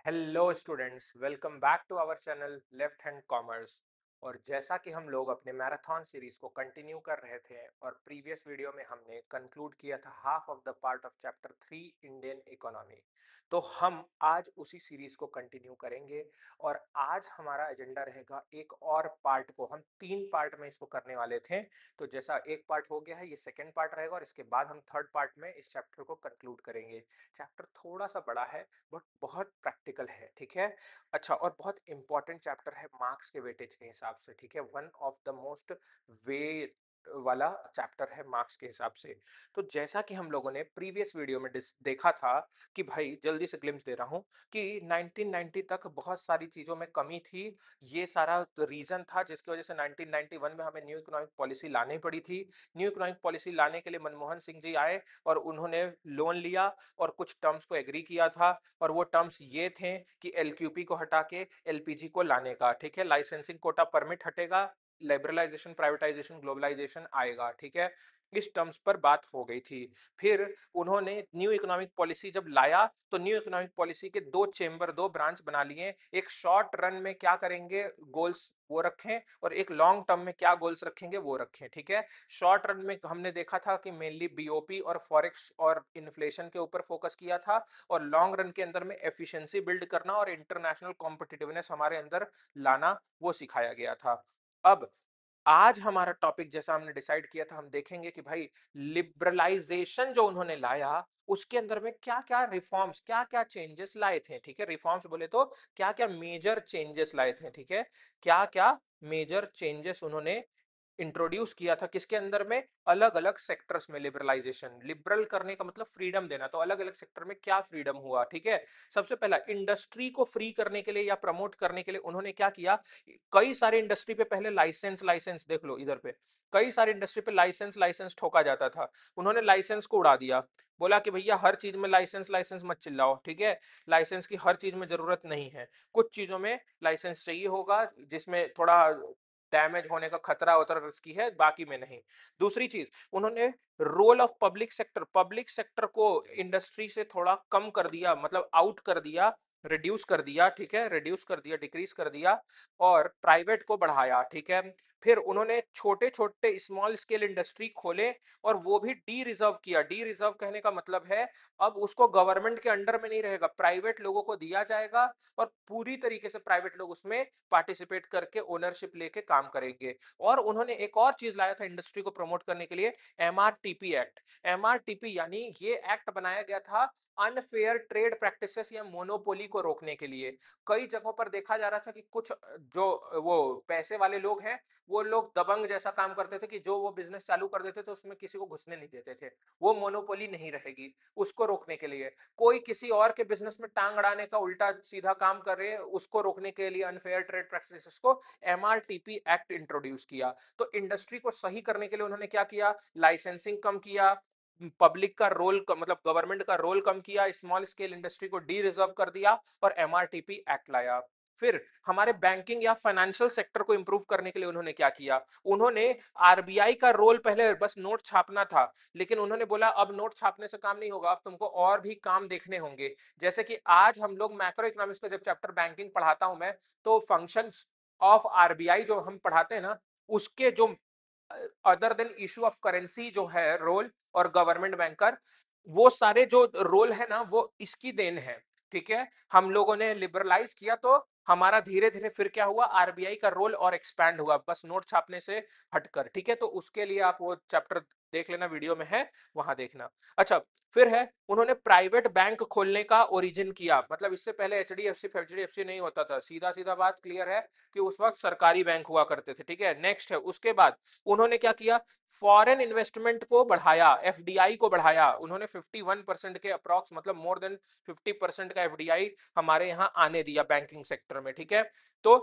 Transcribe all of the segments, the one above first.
Hello students, welcome back to our channel left hand commerce. और जैसा कि हम लोग अपने मैराथन सीरीज को कंटिन्यू कर रहे थे और प्रीवियस वीडियो में हमने कंक्लूड किया था half of the part of chapter 3 Indian economy. तो हम आज उसी सीरीज को कंटिन्यू करेंगे और आज हमारा एजेंडा रहेगा एक और पार्ट को हम 3 पार्ट में इसको करने वाले थे। तो जैसा एक पार्ट हो गया है, ये सेकेंड पार्ट रहेगा और इसके बाद हम थर्ड पार्ट में इस चैप्टर को कंक्लूड करेंगे। चैप्टर थोड़ा सा बड़ा है बट बहुत प्रैक्टिकल है, ठीक है। अच्छा, और बहुत इंपॉर्टेंट चैप्टर है मार्क्स के वेटेज के हिसाब से, ठीक है। वन ऑफ द मोस्ट वे वाला चैप्टर है मार्क्स के हिसाब से। तो जैसा कि हम लोगों ने प्रीवियस वीडियो में देखा था कि भाई जल्दी से ग्लिम्स दे रहा हूं कि 1990 तक बहुत सारी चीजों में कमी थी। ये सारा रीजन था जिसकी वजह से 1991 में हमें न्यू इकोनॉमिक पॉलिसी लानी पड़ी थी। न्यू इकोनॉमिक पॉलिसी लाने के लिए मनमोहन सिंह जी आए और उन्होंने लोन लिया और कुछ टर्म्स को एग्री किया था। और वो टर्म्स ये थे कि एलक्यूपी को हटा के एलपीजी को लाने का, ठीक है। लाइसेंसिंग कोटा परमिट हटेगा, लिबरलाइजेशन, प्राइवेटाइजेशन, ग्लोबलाइजेशन आएगा, ठीक है। इस टर्म्स पर बात हो गई थी। फिर उन्होंने न्यू इकोनॉमिक पॉलिसी जब लाया तो न्यू इकोनॉमिक पॉलिसी के दो चेंबर, दो ब्रांच बना लिए। एक शॉर्ट रन में क्या करेंगे गोल्स वो रखें और एक लॉन्ग टर्म में क्या गोल्स रखेंगे वो रखें, ठीक है। शॉर्ट रन में हमने देखा था कि मेनली बीओपी और फॉरेक्स और इन्फ्लेशन के ऊपर फोकस किया था और लॉन्ग रन के अंदर में एफिशिएंसी बिल्ड करना और इंटरनेशनल कॉम्पिटिटिवनेस हमारे अंदर लाना वो सिखाया गया था। अब आज हमारा टॉपिक जैसा हमने डिसाइड किया था, हम देखेंगे कि भाई लिबरलाइजेशन जो उन्होंने लाया उसके अंदर में क्या क्या रिफॉर्म्स, क्या क्या चेंजेस लाए थे, ठीक है। रिफॉर्म्स बोले तो क्या क्या मेजर चेंजेस लाए थे, ठीक है। क्या क्या मेजर चेंजेस उन्होंने इंट्रोड्यूस किया था किसके अंदर में, अलग अलग सेक्टर्स में। लिबरलाइजेशन, लिबरल करने का मतलब फ्रीडम देना, तो अलग अलग सेक्टर में क्या फ्रीडम हुआ, ठीक है। सबसे पहला इंडस्ट्री को फ्री करने के लिए या प्रमोट करने के लिए उन्होंने क्या किया, कई सारे इंडस्ट्री पे पहले लाइसेंस लाइसेंस देख लो इधर पे, कई सारे इंडस्ट्री पे लाइसेंस लाइसेंस ठोका जाता था। उन्होंने लाइसेंस को उड़ा दिया, बोला कि भैया हर चीज में लाइसेंस लाइसेंस मत चिल्लाओ, ठीक है। लाइसेंस की हर चीज में जरूरत नहीं है, कुछ चीजों में लाइसेंस चाहिए होगा जिसमें थोड़ा डैमेज होने का खतरा होता है, रिस्की है, बाकी में नहीं। दूसरी चीज, उन्होंने role of public sector, public sector को इंडस्ट्री से थोड़ा कम कर दिया, मतलब आउट कर दिया, रिड्यूस कर दिया, ठीक है, रिड्यूस कर दिया, डिक्रीज कर दिया और प्राइवेट को बढ़ाया, ठीक है। फिर उन्होंने छोटे छोटे स्मॉल स्केल इंडस्ट्री खोले और वो भी डी रिजर्व किया। डी रिजर्व कहने का मतलब है अब उसको गवर्नमेंट के अंडर में नहीं रहेगा, प्राइवेट लोगों को दिया जाएगा और पूरी तरीके से प्राइवेट लोग उसमें पार्टिसिपेट करके ओनरशिप लेके काम करेंगे। और उन्होंने एक और चीज लाया था इंडस्ट्री को प्रमोट करने के लिए, एमआरटीपी एक्ट। एमआरटीपी यानी ये एक्ट बनाया गया था अनफेयर ट्रेड प्रैक्टिसेस या मोनोपोली को रोकने के लिए। कई जगहों पर देखा जा रहा था कि कुछ जो वो पैसे वाले लोग हैं वो लोग दबंग जैसा काम करते थे कि जो वो बिजनेस चालू कर देते थे उसमें किसी को घुसने नहीं देते थे। वो मोनोपोली नहीं रहेगी, उसको रोकने के लिए। कोई किसी और के बिजनेस में टांग अड़ाने का उल्टा सीधा काम कर रहे हैं, उसको रोकने के लिए अनफेयर ट्रेड प्रैक्टिसेस को एमआरटीपी एक्ट इंट्रोड्यूस किया। तो इंडस्ट्री को सही करने के लिए उन्होंने क्या किया, लाइसेंसिंग कम किया, पब्लिक का रोल मतलब गवर्नमेंट का रोल कम किया, स्मॉल स्केल इंडस्ट्री को डी रिजर्व कर दिया और एमआरटीपी एक्ट लाया। फिर हमारे बैंकिंग या फाइनेंशियल सेक्टर को इंप्रूव करने के लिए उन्होंने क्या किया, उन्होंने आरबीआई का रोल, पहले बस नोट छापना था, लेकिन उन्होंने बोला अब नोट छापने से काम नहीं होगा, अब तुमको और भी काम देखने होंगे। जैसे कि आज हम लोग मैक्रो इकोनॉमिक्स का जब चैप्टर बैंकिंग पढ़ाता हूं मैं, तो फंक्शंस ऑफ आरबीआई जो हम पढ़ाते हैं ना, उसके जो other than issue of currency जो है रोल और गवर्नमेंट बैंकर, वो सारे जो रोल है ना वो इसकी देन है, ठीक है। हम लोगों ने लिबरलाइज किया तो हमारा धीरे धीरे फिर क्या हुआ, आरबीआई का रोल और एक्सपैंड हुआ, बस नोट छापने से हटकर, ठीक है। तो उसके लिए आप वो चैप्टर देख लेना, वीडियो में है, वहां देखना। अच्छा, फिर है उन्होंने प्राइवेट बैंक खोलने का ओरिजिन किया, मतलब इससे पहले एचडीएफसी नहीं होता था, सीधा सीधा बात क्लियर है कि उस वक्त सरकारी बैंक हुआ करते थे, ठीक है। नेक्स्ट है, उसके बाद उन्होंने क्या किया, फॉरेन इन्वेस्टमेंट को बढ़ाया, एफडीआई को बढ़ाया। उन्होंने 51% के अप्रॉक्स, मतलब मोर देन 50% का एफडीआई हमारे यहाँ आने दिया बैंकिंग सेक्टर में, ठीक है। तो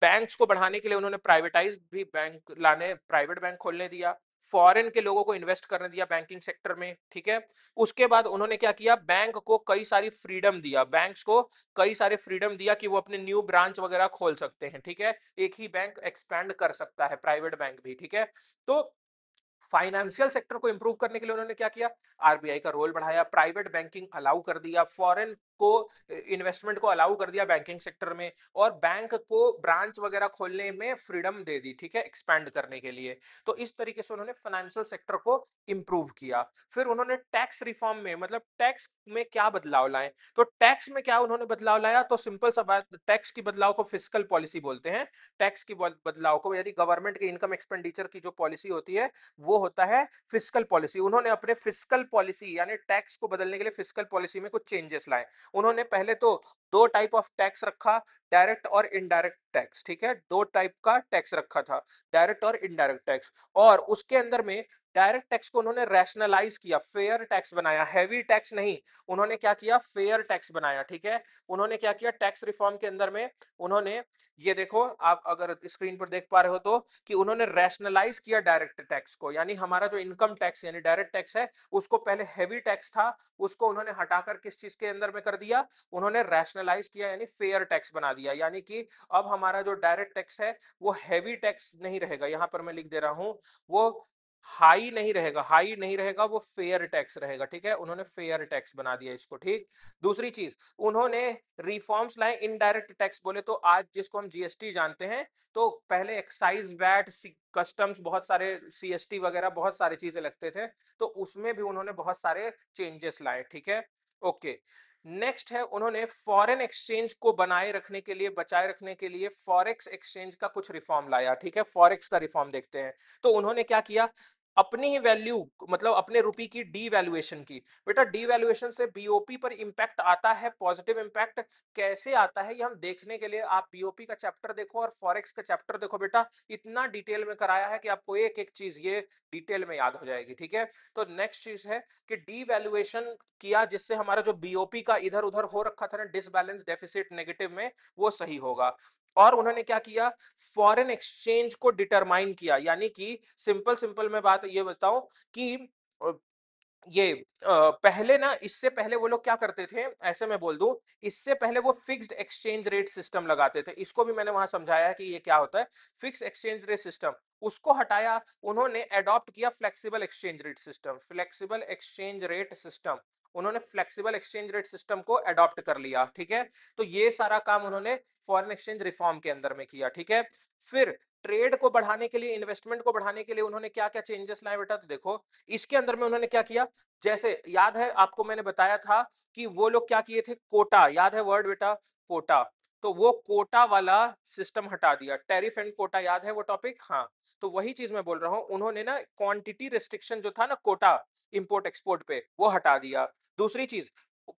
बैंक्स को बढ़ाने के लिए उन्होंने प्राइवेटाइज भी बैंक लाने, प्राइवेट बैंक खोलने दिया, फॉरेन के लोगों को इन्वेस्ट करने दिया बैंकिंग सेक्टर में, ठीक है। उसके बाद उन्होंने क्या किया, बैंक को कई सारी फ्रीडम दिया, बैंक्स को कई सारे फ्रीडम दिया कि वो अपने न्यू ब्रांच वगैरह खोल सकते हैं, ठीक है। एक ही बैंक एक्सपैंड कर सकता है, प्राइवेट बैंक भी, ठीक है। तो फाइनेंशियल सेक्टर को इंप्रूव करने के लिए उन्होंने क्या किया, आरबीआई का रोल बढ़ाया, प्राइवेट बैंकिंग अलाउ कर दिया, फॉरेन को इन्वेस्टमेंट को अलाउ कर दिया बैंकिंग सेक्टर में, और बैंक को ब्रांच वगैरह खोलने में फ्रीडम दे दी, ठीक है, एक्सपैंड करने के लिए। तो इस तरीके से उन्होंने फाइनेंशियल सेक्टर को इंप्रूव किया। फिर उन्होंने टैक्स रिफॉर्म में, मतलब टैक्स में क्या बदलाव लाए, तो टैक्स में क्या उन्होंने बदलाव लाया, तो सिंपल सा बात, टैक्स की बदलाव को फिस्कल पॉलिसी बोलते हैं। टैक्स की बदलाव को, यानी गवर्नमेंट के इनकम एक्सपेंडिचर की जो पॉलिसी होती है वो होता है फिस्कल पॉलिसी। उन्होंने अपने फिस्कल पॉलिसी यानी टैक्स को बदलने के लिए फिस्कल पॉलिसी में कुछ चेंजेस लाए। उन्होंने पहले तो दो टाइप ऑफ टैक्स रखा, डायरेक्ट और इनडायरेक्ट टैक्स, ठीक है, दो टाइप का टैक्स रखा था, डायरेक्ट और इनडायरेक्ट टैक्स। और उसके अंदर में डायरेक्ट टैक्स को उन्होंने रैशनलाइज किया, फेयर टैक्स बनाया, हैवी टैक्स नहीं, उन्होंने क्या किया, फेयर टैक्स बनाया, ठीक है। उन्होंने क्या किया टैक्स रिफॉर्म के अंदर में, उन्होंने ये देखो, आप अगर स्क्रीन पर देख पा रहे हो तो, कि उन्होंने रैशनलाइज किया डायरेक्ट टैक्स को, यानी हमारा जो इनकम टैक्स यानी डायरेक्ट टैक्स है, उसको पहले हैवी टैक्स था, उसको उन्होंने हटाकर किस चीज के अंदर में कर दिया, उन्होंने रैशनलाइज किया, यानी फेयर टैक्स बना दिया। यानी कि अब हमारा जो डायरेक्ट टैक्स है वो हैवी टैक्स नहीं रहेगा, यहां पर मैं लिख दे रहा हूं, वो हाई नहीं रहेगा, हाई नहीं रहेगा, वो फेयर टैक्स रहेगा, ठीक है, उन्होंने फेयर टैक्स बना दिया इसको, ठीक। दूसरी चीज, उन्होंने रिफॉर्म्स लाए इनडायरेक्ट टैक्स बोले तो, आज जिसको हम जीएसटी जानते हैं, तो पहले एक्साइज, वैट, कस्टम्स, बहुत सारे सीएसटी वगैरह बहुत सारी चीजें लगते थे, तो उसमें भी उन्होंने बहुत सारे चेंजेस लाए, ठीक है। ओके, नेक्स्ट है, उन्होंने फॉरेन एक्सचेंज को बनाए रखने के लिए, बचाए रखने के लिए फॉरेक्स एक्सचेंज का कुछ रिफॉर्म लाया, ठीक है, फॉरेक्स का रिफॉर्म देखते हैं। तो उन्होंने क्या किया, अपनी ही वैल्यू, मतलब अपने रुपये की डीवैल्यूएशन की। बेटा डीवैल्यूएशन से बीओपी पर इंपैक्ट आता है, पॉजिटिव इंपैक्ट कैसे आता है ये हम देखने के लिए आप बीओपी का चैप्टर देखो और फॉरेक्स का चैप्टर देखो, बेटा इतना डिटेल में कराया है कि आपको एक एक चीज ये डिटेल में याद हो जाएगी, ठीक है। तो नेक्स्ट चीज है कि डीवैल्यूएशन किया, जिससे हमारा जो बीओपी का इधर उधर हो रखा था ना, डिसबैलेंस, डेफिसिट, नेगेटिव में, वो सही होगा। और उन्होंने क्या किया, फॉरेन एक्सचेंज को डिटरमाइन किया, यानी कि सिंपल सिंपल मैं बात ये बताऊं कि ये पहले ना, इससे पहले वो लोग क्या करते थे, ऐसे मैं बोल दूं, इससे पहले वो फिक्स्ड एक्सचेंज रेट सिस्टम लगाते थे, इसको भी मैंने वहां समझाया है कि ये क्या होता है, फिक्स एक्सचेंज रेट सिस्टम, उसको हटाया, उन्होंने अडॉप्ट किया flexible exchange rate system, flexible exchange rate system, उन्होंने फ्लेक्सिबल एक्सचेंज रेट सिस्टम को अडॉप्ट कर लिया, ठीक है। तो ये सारा काम उन्होंने फॉरेन एक्सचेंज रिफॉर्म के अंदर में किया, ठीक है। फिर ट्रेड को बढ़ाने के लिए, इन्वेस्टमेंट को बढ़ाने के लिए उन्होंने क्या क्या चेंजेस लाए, बेटा तो देखो इसके अंदर में उन्होंने क्या किया, जैसे याद है आपको मैंने बताया था कि वो लोग क्या किए थे, कोटा, याद है वर्ड बेटा, कोटा, तो वो कोटा वाला सिस्टम हटा दिया, टैरिफ एंड कोटा, याद है वो टॉपिक, हाँ। तो वही चीज मैं बोल रहा हूं, उन्होंने ना क्वांटिटी रिस्ट्रिक्शन जो था ना कोटा, इंपोर्ट एक्सपोर्ट पे, वो हटा दिया। दूसरी चीज,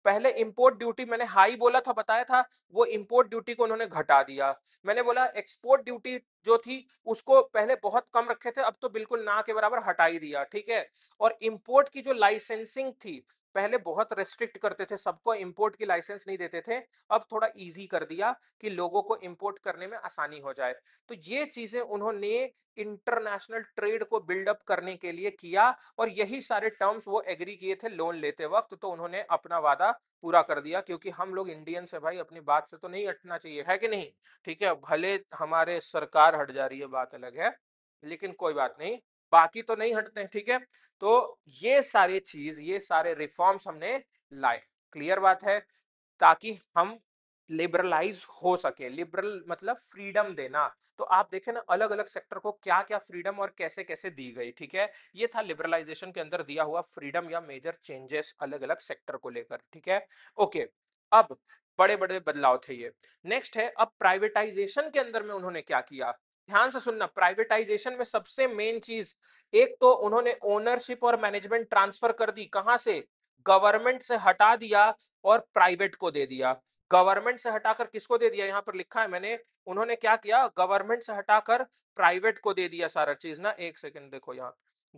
पहले इंपोर्ट ड्यूटी मैंने हाई बोला था, बताया था, वो इंपोर्ट ड्यूटी को उन्होंने घटा दिया। मैंने बोला एक्सपोर्ट ड्यूटी जो थी उसको पहले बहुत कम रखे थे, अब तो बिल्कुल ना के बराबर हटा ही दिया, ठीक है। और इंपोर्ट की जो लाइसेंसिंग थी, पहले बहुत रेस्ट्रिक्ट करते थे, सबको इंपोर्ट की लाइसेंस नहीं देते थे, अब थोड़ा इजी कर दिया कि लोगों को इंपोर्ट करने में आसानी हो जाए। तो ये चीजें उन्होंने इंटरनेशनल ट्रेड को बिल्डअप करने के लिए किया, और यही सारे टर्म्स वो एग्री किए थे लोन लेते वक्त, तो उन्होंने अपना वादा पूरा कर दिया, क्योंकि हम लोग इंडियन से भाई अपनी बात से तो नहीं हटना चाहिए, है कि नहीं, ठीक है, भले हमारे सरकार हट जा रही है बात अलग है, लेकिन कोई बात नहीं, बाकी तो नहीं हटते, ठीक है। तो ये सारी चीज, ये सारे रिफॉर्म्स हमने लाए, क्लियर बात है, ताकि हम लिबरलाइज हो सके, लिबरल मतलब फ्रीडम देना। तो आप देखें ना अलग अलग सेक्टर को क्या क्या फ्रीडम और कैसे कैसे दी गई, ठीक है, ये था लिबरलाइजेशन के अंदर दिया हुआ फ्रीडम या मेजर चेंजेस अलग अलग सेक्टर को लेकर, ठीक है। ओके, अब बड़े बड़े बदलाव थे ये। नेक्स्ट है, अब प्राइवेटाइजेशन के अंदर में उन्होंने क्या किया, ध्यान से सुनना, प्राइवेटाइजेशन में सबसे मेन चीज, एक तो उन्होंने ओनरशिप और मैनेजमेंट ट्रांसफर कर दी, कहां से, गवर्नमेंट से हटा दिया और प्राइवेट को दे दिया। गवर्नमेंट से हटाकर किसको दे दिया, यहां पर लिखा है मैंने, उन्होंने क्या किया, गवर्नमेंट से हटाकर प्राइवेट को दे दिया सारा चीज ना, एक सेकंड देखो यहाँ,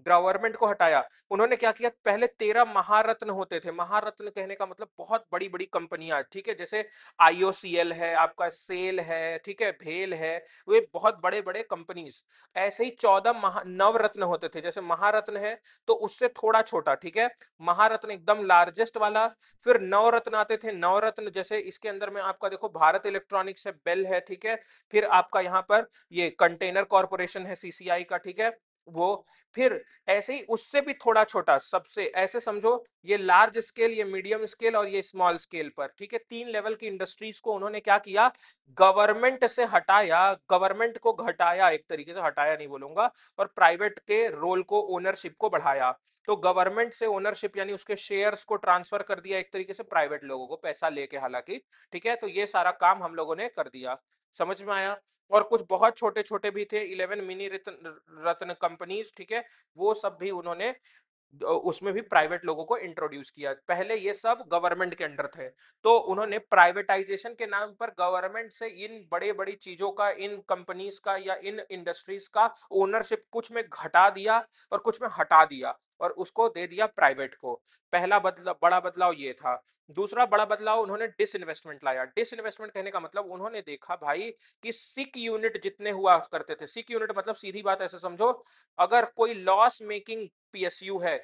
गवर्नमेंट को हटाया, उन्होंने क्या किया, पहले 13 महारत्न होते थे, महारत्न कहने का मतलब बहुत बड़ी बड़ी कंपनियां, ठीक है, जैसे आईओसीएल है, आपका सेल है, ठीक है, भेल है, वे बहुत बड़े बड़े कंपनीज। ऐसे ही 14 नवरत्न होते थे, जैसे महारत्न है तो उससे थोड़ा छोटा, ठीक है, महारत्न एकदम लार्जेस्ट वाला। फिर नवरत्न आते थे, नवरत्न जैसे इसके अंदर में आपका देखो भारत इलेक्ट्रॉनिक्स है, बेल है, ठीक है, फिर आपका यहाँ पर ये कंटेनर कॉर्पोरेशन है सीसीआई का, ठीक है, वो फिर ऐसे ही उससे भी थोड़ा छोटा, सबसे ऐसे समझो, ये लार्ज स्केल, ये मीडियम स्केल और ये स्मॉल स्केल पर, ठीक है, 3 लेवल की इंडस्ट्रीज को उन्होंने क्या किया, गवर्नमेंट से हटाया, गवर्नमेंट को घटाया, एक तरीके से हटाया नहीं बोलूंगा, और प्राइवेट के रोल को, ओनरशिप को बढ़ाया। तो गवर्नमेंट से ओनरशिप यानी उसके शेयर्स को ट्रांसफर कर दिया एक तरीके से प्राइवेट लोगों को, पैसा लेके हालांकि, ठीक है। तो ये सारा काम हम लोगों ने कर दिया, समझ में आया। और कुछ बहुत छोटे छोटे भी थे, 11 मिनी रत्न रत्न कंपनीज, ठीक है, वो सब भी उन्होंने उसमें भी प्राइवेट लोगों को इंट्रोड्यूस किया। पहले ये सब गवर्नमेंट के अंडर थे, तो उन्होंने प्राइवेटाइजेशन के नाम पर गवर्नमेंट से इन बड़े बड़ी चीजों का, इन कंपनीज का या इन इंडस्ट्रीज का ओनरशिप कुछ में घटा दिया और कुछ में हटा दिया और उसको दे दिया प्राइवेट को। पहला बड़ा बदलाव ये था। दूसरा बड़ा बदलाव, उन्होंने डिसइन्वेस्टमेंट लाया। डिसइन्वेस्टमेंट कहने का मतलब, उन्होंने देखा भाई कि सिक यूनिट जितने हुआ करते थे, सिक यूनिट मतलब सीधी बात ऐसे समझो, अगर कोई लॉस मेकिंग पीएसयू है,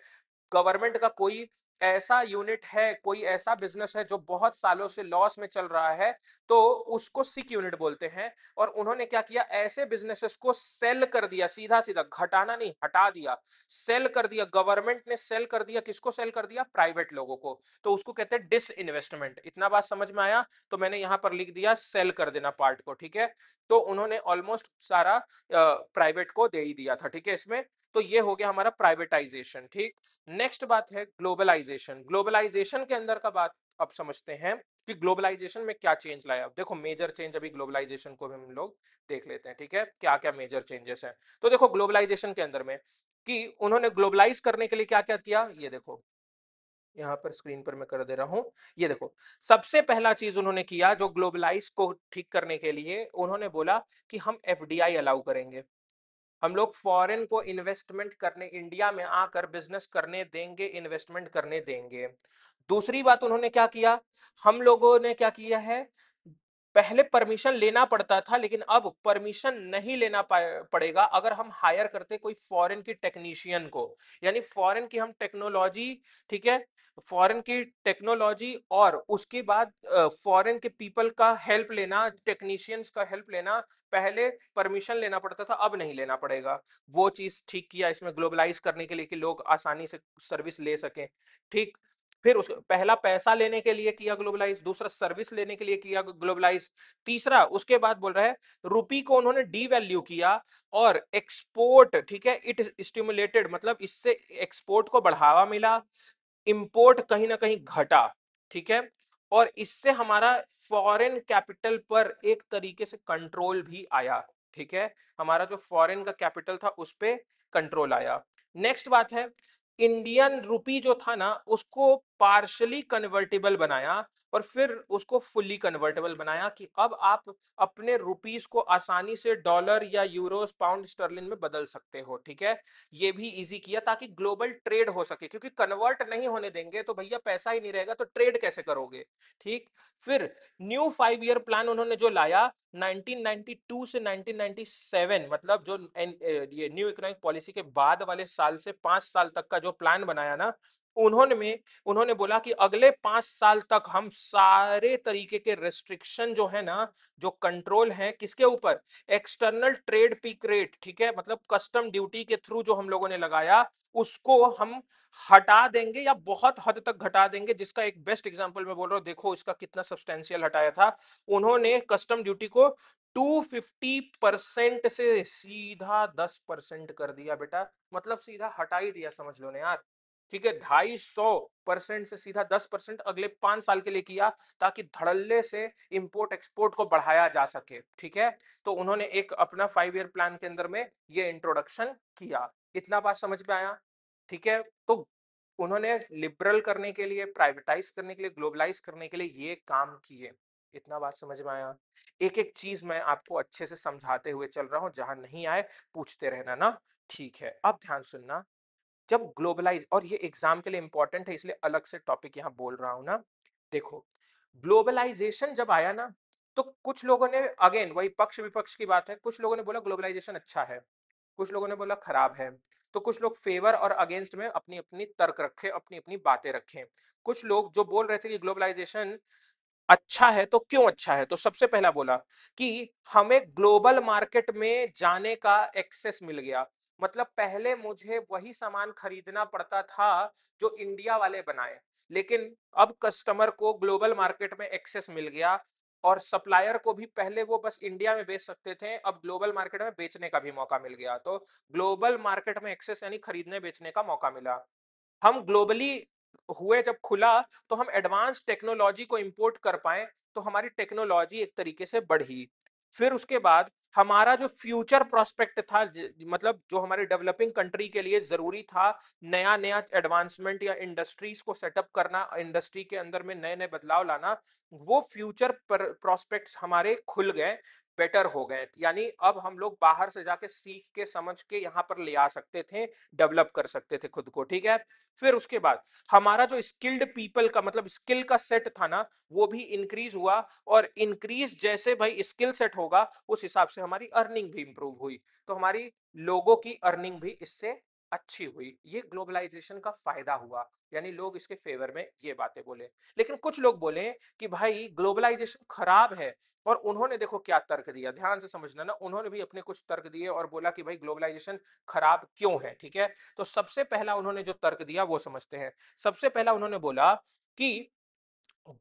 गवर्नमेंट का कोई ऐसा यूनिट है, कोई ऐसा बिजनेस है जो बहुत सालों से लॉस में चल रहा है, तो उसको सिक यूनिट बोलते हैं। और उन्होंने क्या किया, ऐसे बिजनेसेस को सेल कर दिया, सीधा सीधा, घटाना नहीं, हटा दिया, सेल कर दिया। गवर्नमेंट ने सेल कर दिया, किसको सेल कर दिया, प्राइवेट लोगों को। तो उसको कहते हैं डिस इन्वेस्टमेंट। इतना बात समझ में आया? तो मैंने यहां पर लिख दिया सेल कर देना पार्ट को, ठीक है। तो उन्होंने ऑलमोस्ट सारा प्राइवेट को दे ही दिया था, ठीक है इसमें। तो ये हो गया हमारा प्राइवेटाइजेशन, ठीक। नेक्स्ट बात है ग्लोबलाइजेशन। ग्लोबलाइजेशन के अंदर का बात अब समझते हैं कि ग्लोबलाइजेशन में क्या चेंज लाया। देखो मेजर चेंज, अभी ग्लोबलाइजेशन को भी हम लोग देख लेते हैं, ठीक है, क्या क्या मेजर चेंजेस हैं। तो देखो ग्लोबलाइजेशन के अंदर में कि उन्होंने ग्लोबलाइज करने के लिए क्या क्या किया, ये देखो यहां पर स्क्रीन पर मैं कर दे रहा हूं। ये देखो, सबसे पहला चीज उन्होंने किया जो ग्लोबलाइज को ठीक करने के लिए, उन्होंने बोला कि हम एफडीआई अलाउ करेंगे, हम लोग फॉरेन को इन्वेस्टमेंट करने, इंडिया में आकर बिजनेस करने देंगे, इन्वेस्टमेंट करने देंगे। दूसरी बात उन्होंने क्या किया, हम लोगों ने क्या किया है, पहले परमिशन लेना पड़ता था, लेकिन अब परमिशन नहीं लेना पड़ेगा अगर हम हायर करते कोई फॉरेन की टेक्नीशियन को, यानी फॉरेन की हम टेक्नोलॉजी, ठीक है, फॉरेन की टेक्नोलॉजी और उसके बाद फॉरेन के पीपल का हेल्प लेना, टेक्नीशियंस का हेल्प लेना, पहले परमिशन लेना पड़ता था, अब नहीं लेना पड़ेगा। वो चीज ठीक किया इसमें ग्लोबलाइज करने के लिए कि लोग आसानी से सर्विस ले सकें, ठीक। फिर उस पहला पैसा लेने के लिए किया ग्लोबलाइज, दूसरा सर्विस लेने के लिए किया ग्लोबलाइज, तीसरा उसके बाद बोल रहा है रुपी को उन्होंने डीवैल्यू किया और एक्सपोर्ट, ठीक है, इट स्टिमुलेटेड, मतलब इससे एक्सपोर्ट को बढ़ावा मिला, इंपोर्ट कहीं ना कहीं घटा, ठीक है। और इससे हमारा फॉरेन कैपिटल पर एक तरीके से कंट्रोल भी आया, ठीक है, हमारा जो फॉरेन का कैपिटल था उस पे कंट्रोल आया। नेक्स्ट बात है, इंडियन रुपी जो था ना उसको पार्शली कन्वर्टेबल बनाया और फिर उसको फुल्ली कन्वर्टेबल बनाया कि अब आप अपने रुपीस को आसानी से डॉलर या यूरोस, पाउंड स्टर्लिन में बदल सकते हो, ठीक है। ये भी इजी किया ताकि ग्लोबल ट्रेड हो सके, क्योंकि कन्वर्ट नहीं होने देंगे तो भैया पैसा ही नहीं रहेगा तो ट्रेड कैसे करोगे, ठीक। फिर न्यू 5 ईयर प्लान उन्होंने जो लाया 1992 से 1997, मतलब जो ये न्यू इकोनॉमिक पॉलिसी के बाद वाले साल से 5 साल तक का जो प्लान बनाया ना, उन्होंने बोला कि अगले 5 साल तक हम सारे तरीके के रेस्ट्रिक्शन जो है ना, जो कंट्रोल है किसके ऊपर, एक्सटर्नल ट्रेड पीक रेट, ठीक है, मतलब कस्टम ड्यूटी के थ्रू जो हम लोगों ने लगाया उसको हम हटा देंगे या बहुत हद तक घटा देंगे। जिसका एक बेस्ट एग्जांपल मैं बोल रहा हूं, देखो इसका कितना सब्सटेंशियल हटाया था। उन्होंने कस्टम ड्यूटी को 250% से सीधा 10% कर दिया बेटा, मतलब सीधा हटा ही दिया, समझ लो ना यार, ठीक है। 250% से सीधा 10% अगले 5 साल के लिए किया ताकि धड़ल्ले से इंपोर्ट एक्सपोर्ट को बढ़ाया जा सके, ठीक है। तो उन्होंने एक अपना 5 ईयर प्लान के अंदर में ये इंट्रोडक्शन किया। इतना बात समझ में आया, ठीक है। तो उन्होंने लिबरल करने के लिए, प्राइवेटाइज करने के लिए, ग्लोबलाइज करने के लिए ये काम किए। इतना बात समझ में आया? एक एक चीज मैं आपको अच्छे से समझाते हुए चल रहा हूं, जहां नहीं आए पूछते रहना ना, ठीक है। अब ध्यान सुनना, जब ग्लोबलाइज, और ये एग्जाम के लिए इंपॉर्टेंट है इसलिए अलग से टॉपिक यहां बोल रहा हूं ना, देखो ग्लोबलाइजेशन जब आया ना, तो कुछ लोगों ने, अगेन वही पक्ष विपक्ष की बात है, कुछ लोगों ने बोला ग्लोबलाइजेशन अच्छा है, कुछ लोगों ने बोला खराब है। तो कुछ लोग फेवर और अगेंस्ट में अपनी अपनी तर्क रखे, अपनी अपनी बातें रखें। कुछ लोग जो बोल रहे थे कि ग्लोबलाइजेशन अच्छा है, तो क्यों अच्छा है, तो सबसे पहला बोला कि हमें ग्लोबल मार्केट में जाने का एक्सेस मिल गया। मतलब पहले मुझे वही सामान खरीदना पड़ता था जो इंडिया वाले बनाए, लेकिन अब कस्टमर को ग्लोबल मार्केट में एक्सेस मिल गया, और सप्लायर को भी पहले वो बस इंडिया में बेच सकते थे, अब ग्लोबल मार्केट में बेचने का भी मौका मिल गया। तो ग्लोबल मार्केट में एक्सेस यानी खरीदने बेचने का मौका मिला। हम ग्लोबली हुए जब खुला, तो हम एडवांस टेक्नोलॉजी को इंपोर्ट कर पाए, तो हमारी टेक्नोलॉजी एक तरीके से बढ़ी। फिर उसके बाद हमारा जो फ्यूचर प्रोस्पेक्ट था, मतलब जो हमारे डेवलपिंग कंट्री के लिए जरूरी था, नया नया एडवांसमेंट या इंडस्ट्रीज को सेटअप करना, इंडस्ट्री के अंदर में नए नए बदलाव लाना, वो फ्यूचर प्रोस्पेक्ट्स हमारे खुल गए, बेटर हो गए। यानी अब हम लोग बाहर से जाके सीख के समझ के यहाँ पर ले आ सकते थे, डेवलप कर सकते थे खुद को, ठीक है। फिर उसके बाद हमारा जो स्किल्ड पीपल का मतलब स्किल का सेट था ना, वो भी इंक्रीज हुआ, और इंक्रीज जैसे भाई स्किल सेट होगा, उस हिसाब से हमारी अर्निंग भी इंप्रूव हुई, तो हमारी लोगों की अर्निंग भी इससे अच्छी हुई। ये ग्लोबलाइजेशन का फायदा हुआ, यानी लोग इसके फेवर में ये बातें बोले। लेकिन कुछ लोग बोले कि भाई ग्लोबलाइजेशन खराब है, और उन्होंने देखो क्या तर्क दिया, ध्यान से समझना ना, उन्होंने भी अपने कुछ तर्क दिए और बोला कि भाई ग्लोबलाइजेशन खराब क्यों है, ठीक है। तो सबसे पहला उन्होंने जो तर्क दिया वो समझते हैं। सबसे पहला उन्होंने बोला कि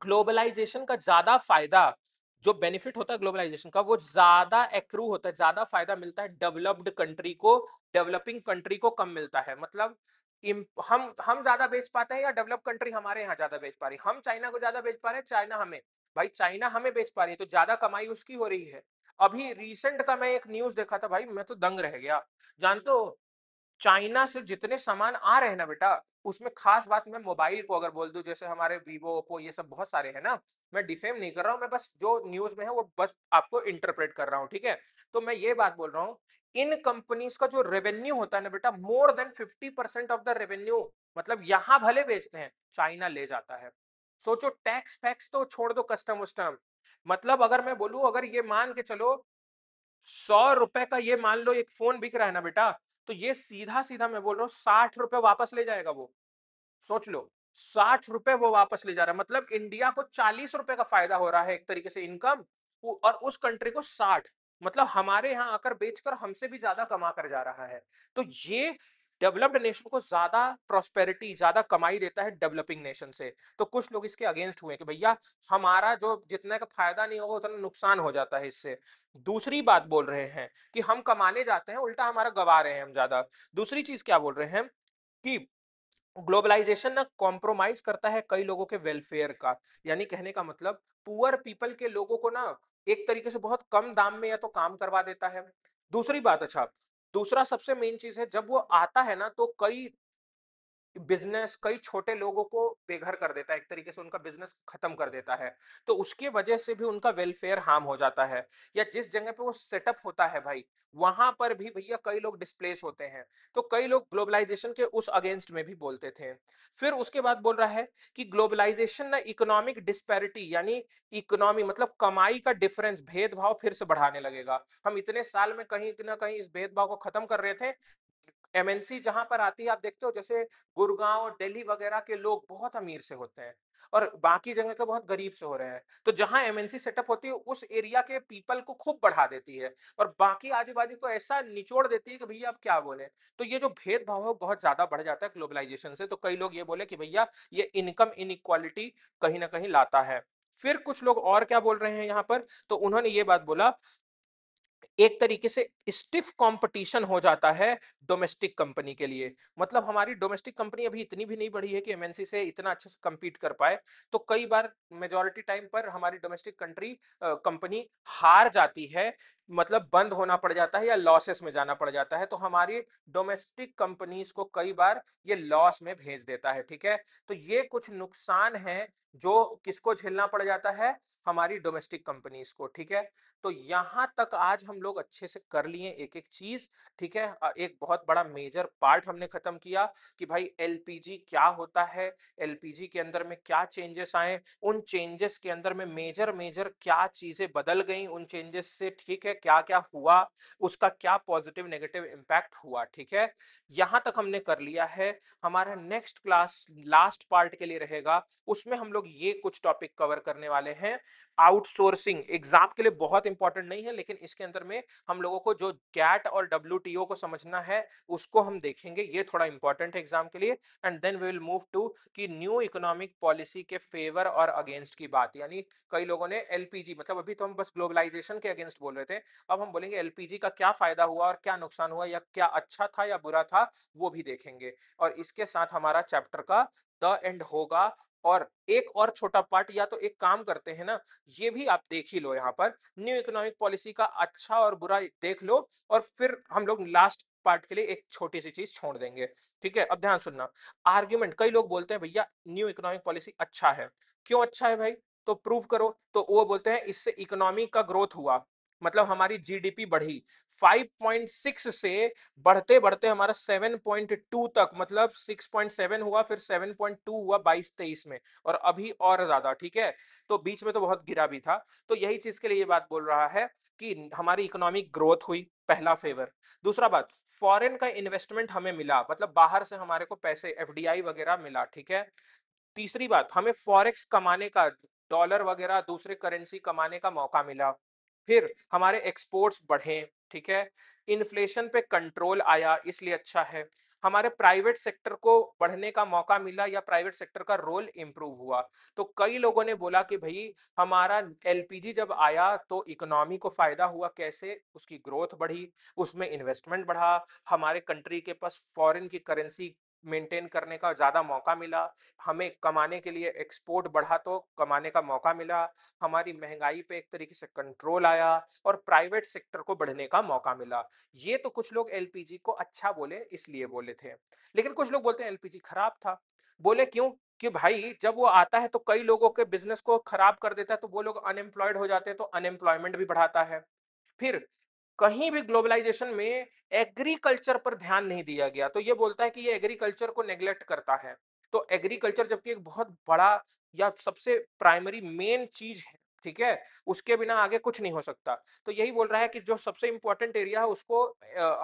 ग्लोबलाइजेशन का ज्यादा फायदा, जो बेनिफिट होता है ग्लोबलाइजेशन का, वो ज्यादा एक्रू होता है, ज्यादा फायदा मिलता है डेवलप्ड कंट्री को, डेवलपिंग कंट्री को कम मिलता है। मतलब हम ज्यादा बेच पाते हैं, या डेवलप कंट्री हमारे यहाँ ज्यादा बेच पा रही है? हम चाइना को ज्यादा बेच पा रहे हैं, चाइना हमें? भाई चाइना हमें बेच पा रही है, तो ज्यादा कमाई उसकी हो रही है। अभी रिसेंट का मैं एक न्यूज देखा था भाई, मैं तो दंग रह गया। जानते हो, चाइना से जितने सामान आ रहे हैं ना बेटा, उसमें खास बात, मैं मोबाइल को अगर बोल दूं, जैसे हमारे वीवो, ओप्पो, ये सब बहुत सारे हैं ना, मैं डिफेम नहीं कर रहा हूं, मैं बस जो न्यूज में है वो बस आपको इंटरप्रेट कर रहा हूं, ठीक है। तो मैं ये बात बोल रहा हूं, इन कंपनीज का जो रेवेन्यू होता है ना बेटा, more than 50% of the revenue, मतलब यहां भले बेचते हैं, चाइना ले जाता है। सोचो, टैक्स फैक्स तो छोड़ दो, कस्टम उस्टम, मतलब अगर मैं बोलूं, अगर ये मान के चलो 100 रुपए का, ये मान लो एक फोन बिक रहा है ना बेटा, तो ये सीधा सीधा मैं बोल रहा हूँ 60 रुपए वापस ले जाएगा वो। सोच लो, 60 रुपए वो वापस ले जा रहा है, मतलब इंडिया को 40 रुपए का फायदा हो रहा है एक तरीके से इनकम, और उस कंट्री को 60, मतलब हमारे यहाँ आकर बेचकर हमसे भी ज्यादा कमा कर जा रहा है। तो ये डेवलप्ड नेशन को ज्यादा प्रॉस्पेरिटी, ज्यादा कमाई देता है डेवलपिंग नेशन से। तो कुछ लोग इसके अगेंस्ट हुए कि भैया हमारा जो जितने का फायदा नहीं होगा, उतना नुकसान हो जाता है इससे। दूसरी बात बोल रहे हैं कि हम कमाने जाते हैं, उल्टा हमारा गवा रहे हैं हम ज्यादा। दूसरी चीज क्या बोल रहे हैं कि ग्लोबलाइजेशन ना कॉम्प्रोमाइज करता है कई लोगों के वेलफेयर का, यानी कहने का मतलब पुअर पीपल के लोगों को ना एक तरीके से बहुत कम दाम में या तो काम करवा देता है। दूसरी बात, अच्छा, दूसरा सबसे मेन चीज है, जब वो आता है ना, तो कई बिजनेस, कई छोटे लोगों को बेघर कर देता है, एक तरीके से उनका बिजनेस खत्म कर देता है। तो उसके वजह से भी उनका वेलफेयर हार्म हो जाता है, या जिस जगह पे वो सेटअप होता है भाई, वहां पर भी भैया कई लोग डिस्प्लेस होते हैं। तो कई लोग ग्लोबलाइजेशन के उस अगेंस्ट में भी बोलते थे। फिर उसके बाद बोल रहा है कि ग्लोबलाइजेशन ना इकोनॉमिक डिस्पैरिटी, यानी इकोनॉमी मतलब कमाई का डिफरेंस, भेदभाव फिर से बढ़ाने लगेगा। हम इतने साल में कहीं ना कहीं इस भेदभाव को खत्म कर रहे थे। एमएनसी जहां पर आती है, आप देखते हो जैसे गुड़गांव, दिल्ली वगैरह के लोग बहुत अमीर से होते हैं, और बाकी जगह के बहुत गरीब से हो रहे हैं। तो जहां एमएनसी सेटअप होती है, उस एरिया के पीपल को खूब बढ़ा देती है, और बाकी आजू बाजू को ऐसा निचोड़ देती है कि भैया आप क्या बोले। तो ये जो भेदभाव है बहुत ज्यादा बढ़ जाता है ग्लोबलाइजेशन से। तो कई लोग ये बोले कि भैया ये इनकम इनइक्वालिटी कहीं ना कहीं लाता है। फिर कुछ लोग और क्या बोल रहे हैं यहाँ पर, तो उन्होंने ये बात बोला, एक तरीके से स्टिफ कंपटीशन हो जाता है डोमेस्टिक कंपनी के लिए। मतलब हमारी डोमेस्टिक कंपनी अभी इतनी भी नहीं बढ़ी है कि एमएनसी से इतना अच्छे से compete कर पाए। तो कई बार मेजॉरिटी टाइम पर हमारी डोमेस्टिक कंट्री कंपनी हार जाती है, मतलब बंद होना पड़ जाता है या लॉसेस में जाना पड़ जाता है। तो हमारी डोमेस्टिक कंपनीज को कई बार ये लॉस में भेज देता है, ठीक है। तो ये कुछ नुकसान है जो किसको झेलना पड़ जाता है, हमारी डोमेस्टिक कंपनीज को, ठीक है। तो यहां तक आज हम लोग अच्छे से कर लिए एक एक चीज, ठीक है। एक बहुत बड़ा मेजर पार्ट हमने खत्म किया कि भाई एलपीजी क्या होता है, एलपीजी के अंदर में क्या चेंजेस आए, उन चेंजेस के अंदर में मेजर मेजर क्या चीजें बदल गई उन चेंजेस से, ठीक है, क्या क्या हुआ, उसका क्या पॉजिटिव नेगेटिव इम्पैक्ट हुआ, ठीक है। यहां तक हमने कर लिया है। हमारा नेक्स्ट क्लास लास्ट पार्ट के लिए रहेगा, उसमें हम लोग ये कुछ टॉपिक कवर करने वाले हैं। आउटसोर्सिंग एग्जाम के लिए बहुत इंपॉर्टेंट नहीं है, लेकिन इसके अंदर में हम लोगों को जो गैट और डब्ल्यूटीओ को समझना है, उसको हम देखेंगे, ये थोड़ा इंपॉर्टेंट है एग्जाम के लिए। And then we will move to कि न्यू इकोनॉमिक पॉलिसी के फेवर और अगेंस्ट की बात, यानी कई लोगों ने एलपीजी, मतलब अभी तो हम बस ग्लोबलाइजेशन के अगेंस्ट बोल रहे थे, अब हम बोलेंगे एलपीजी का क्या फायदा हुआ और क्या नुकसान हुआ, या क्या अच्छा था या बुरा था, वो भी देखेंगे। और इसके साथ हमारा चैप्टर का द एंड होगा। और एक और छोटा पार्ट, या तो एक काम करते हैं ना, ये भी आप देख ही लो, यहाँ पर न्यू इकोनॉमिक पॉलिसी का अच्छा और बुरा देख लो, और फिर हम लोग लास्ट पार्ट के लिए एक छोटी सी चीज छोड़ देंगे। ठीक है, अब ध्यान सुनना। आर्ग्यूमेंट, कई लोग बोलते हैं भैया न्यू इकोनॉमिक पॉलिसी अच्छा है, क्यों अच्छा है भाई, तो प्रूव करो। तो वो बोलते हैं इससे इकोनॉमी का ग्रोथ हुआ, मतलब हमारी जीडीपी बढ़ी 5.6 से बढ़ते बढ़ते हमारा 7.2 तक, मतलब 6.7 हुआ, फिर 7.2 हुआ 22-23 में, और अभी और ज्यादा। ठीक है, तो बीच में तो बहुत गिरा भी था। तो यही चीज के लिए ये बात बोल रहा है कि हमारी इकोनॉमिक ग्रोथ हुई, पहला फेवर। दूसरा बात, फॉरेन का इन्वेस्टमेंट हमें मिला, मतलब बाहर से हमारे को पैसे एफडीआई वगैरह मिला। ठीक है, तीसरी बात, हमें फॉरेक्स कमाने का, डॉलर वगैरह दूसरे करेंसी कमाने का मौका मिला। फिर हमारे एक्सपोर्ट्स बढ़े। ठीक है, इन्फ्लेशन पे कंट्रोल आया, इसलिए अच्छा है। हमारे प्राइवेट सेक्टर को बढ़ने का मौका मिला, या प्राइवेट सेक्टर का रोल इंप्रूव हुआ। तो कई लोगों ने बोला कि भाई हमारा एलपीजी जब आया तो इकोनॉमी को फायदा हुआ, कैसे, उसकी ग्रोथ बढ़ी, उसमें इन्वेस्टमेंट बढ़ा, हमारे कंट्री के पास फॉरेन की करेंसी मेंटेन करने का ज्यादा मौका मिला, हमें कमाने के लिए एक्सपोर्ट बढ़ा तो कमाने का मौका मिला, हमारी महंगाई पे एक तरीके से कंट्रोल आया, और प्राइवेट सेक्टर को बढ़ने का मौका मिला। ये तो कुछ लोग एलपीजी को अच्छा बोले इसलिए बोले थे। लेकिन कुछ लोग बोलते हैं एलपीजी खराब था। बोले क्यों? कि भाई जब वो आता है तो कई लोगों के बिजनेस को खराब कर देता है, तो वो लोग अनएम्प्लॉयड हो जाते हैं, तो अनएम्प्लॉयमेंट भी बढ़ाता है। फिर कहीं भी ग्लोबलाइजेशन में एग्रीकल्चर पर ध्यान नहीं दिया गया, तो ये बोलता है कि ये एग्रीकल्चर को नेग्लेक्ट करता है। तो एग्रीकल्चर जबकि एक बहुत बड़ा या सबसे प्राइमरी मेन चीज है, ठीक है, उसके बिना आगे कुछ नहीं हो सकता। तो यही बोल रहा है कि जो सबसे इंपॉर्टेंट एरिया है उसको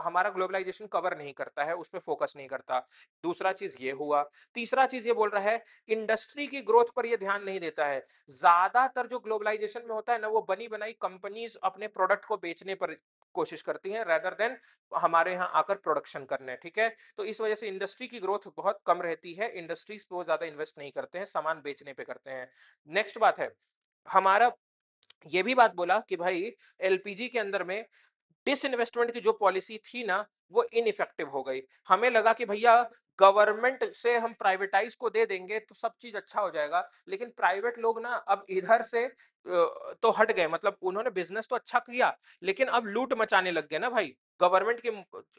हमारा ग्लोबलाइजेशन कवर नहीं करता है, उस पर फोकस नहीं करता। दूसरा चीज ये हुआ। तीसरा चीज ये बोल रहा है इंडस्ट्री की ग्रोथ पर ये ध्यान नहीं देता है। ज्यादातर जो ग्लोबलाइजेशन में होता है ना, वो बनी बनाई कंपनीज अपने प्रोडक्ट को बेचने पर कोशिश करती हैं, रेदर देन हमारे यहाँ आकर प्रोडक्शन करने। ठीक है, तो इस वजह से इंडस्ट्री की ग्रोथ बहुत कम रहती है, इंडस्ट्रीज पे वो ज्यादा इन्वेस्ट नहीं करते हैं, सामान बेचने पे करते हैं। नेक्स्ट बात है, हमारा ये भी बात बोला कि भाई एलपीजी के अंदर में डिसइन्वेस्टमेंट की जो पॉलिसी थी ना, वो इनइफेक्टिव हो गई। हमें लगा कि भैया गवर्नमेंट से हम प्राइवेटाइज को दे देंगे तो सब चीज अच्छा हो जाएगा, लेकिन प्राइवेट लोग ना अब इधर से तो हट गए, मतलब उन्होंने बिजनेस तो अच्छा किया, लेकिन अब लूट मचाने लग गए ना भाई। गवर्नमेंट के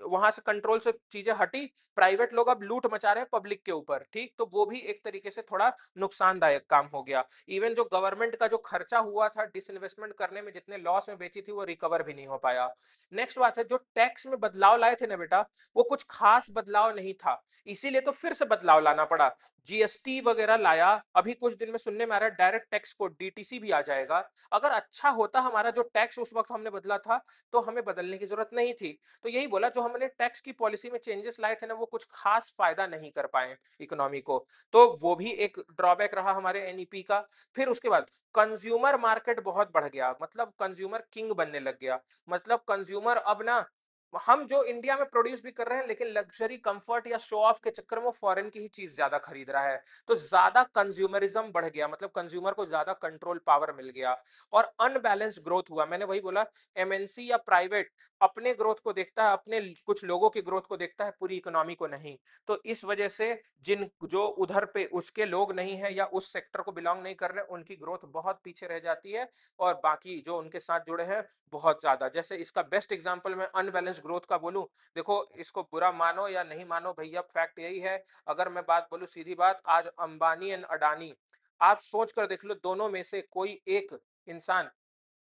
वहां से कंट्रोल से चीजें हटी, प्राइवेट लोग अब लूट मचा रहे हैं पब्लिक के ऊपर। ठीक, तो वो भी एक तरीके से थोड़ा नुकसानदायक काम हो गया। इवन जो गवर्नमेंट का जो खर्चा हुआ था डिसइन्वेस्टमेंट करने में, जितने लॉस में बेची थी, वो रिकवर भी नहीं हो पाया। नेक्स्ट बात है, जो टैक्स में बदलाव लाए थे ना बेटा, वो कुछ खास बदलाव नहीं था, इसीलिए तो फिर से बदलाव लाना पड़ा। जीएसटी वगैरह लाया, अभी कुछ दिन में सुनने में आ रहा है डायरेक्ट टैक्स को डीटीसी भी आ जाएगा। अगर अच्छा होता हमारा जो टैक्स उस वक्त हमने बदला था, तो हमें बदलने की जरूरत नहीं थी। तो यही बोला, जो हमने टैक्स की पॉलिसी में चेंजेस लाए थे ना, वो कुछ खास फायदा नहीं कर पाए इकोनॉमी को, तो वो भी एक ड्रॉबैक रहा हमारे एनईपी का। फिर उसके बाद कंज्यूमर मार्केट बहुत बढ़ गया, मतलब कंज्यूमर किंग बनने लग गया। मतलब कंज्यूमर अब ना, हम जो इंडिया में प्रोड्यूस भी कर रहे हैं, लेकिन लग्जरी कंफर्ट या शो ऑफ के चक्कर में वो फॉरेन की ही चीज ज्यादा खरीद रहा है। तो ज्यादा कंज्यूमरिज्म बढ़ गया, मतलब कंज्यूमर को ज्यादा कंट्रोल पावर मिल गया, और अनबैलेंस्ड ग्रोथ हुआ। मैंने वही बोला, एमएनसी या प्राइवेट अपने ग्रोथ को देखता है, अपने कुछ लोगों की ग्रोथ को देखता है, पूरी इकोनॉमी को नहीं। तो इस वजह से जिन जो उधर पे उसके लोग नहीं है या उस सेक्टर को बिलोंग नहीं कर रहे, उनकी ग्रोथ बहुत पीछे रह जाती है, और बाकी जो उनके साथ जुड़े हैं बहुत ज्यादा। जैसे इसका बेस्ट एग्जांपल मैं अनबैलेंस्ड ग्रोथ का बोलूं, देखो इसको बुरा मानो या नहीं मानो भैया, फैक्ट यही है। अगर मैं बात बोलूं सीधी बात, आज अंबानी एंड अडानी, आप सोच कर देख लो, दोनों में से कोई एक इंसान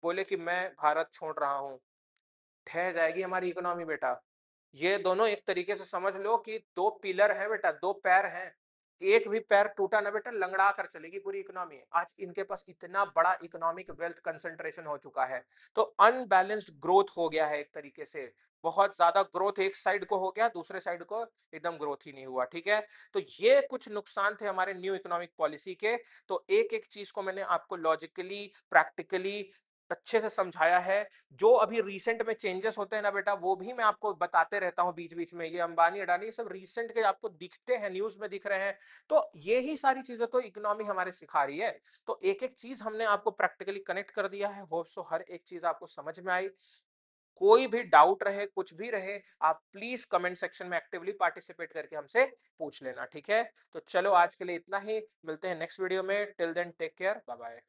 बोले कि मैं भारत छोड़ रहा हूं, ढह जाएगी हमारी इकोनॉमी बेटा। ये दोनों एक तरीके से समझ लो कि दो पिलर हैं बेटा, दो पैर हैं, एक भी पैर टूटा ना बेटा, लंगड़ा कर चलेगी पूरी इकोनॉमी। आज इनके पास इतना बड़ा इकोनॉमिक वेल्थ कंसंट्रेशन हो चुका है, तो अनबैलेंस्ड ग्रोथ हो गया है एक तरीके से। बहुत ज्यादा ग्रोथ एक साइड को हो गया, दूसरे साइड को एकदम ग्रोथ ही नहीं हुआ। ठीक है, तो ये कुछ नुकसान थे हमारे न्यू इकोनॉमिक पॉलिसी के। तो एक एक चीज को मैंने आपको लॉजिकली, प्रैक्टिकली अच्छे से समझाया है। जो अभी रिसेंट में चेंजेस होते हैं ना बेटा, वो भी मैं आपको बताते रहता हूँ बीच बीच में। ये अंबानी अडानी ये सब रिसेंट के आपको दिखते हैं, न्यूज में दिख रहे हैं। तो ये ही सारी चीजें तो इकोनॉमी हमारे सिखा रही है। तो एक एक चीज हमने आपको प्रैक्टिकली कनेक्ट कर दिया है। होप सो हर एक चीज आपको समझ में आई। कोई भी डाउट रहे, कुछ भी रहे, आप प्लीज कमेंट सेक्शन में एक्टिवली पार्टिसिपेट करके हमसे पूछ लेना, ठीक है? तो चलो आज के लिए इतना ही, मिलते हैं नेक्स्ट वीडियो में। Till then take care, bye bye.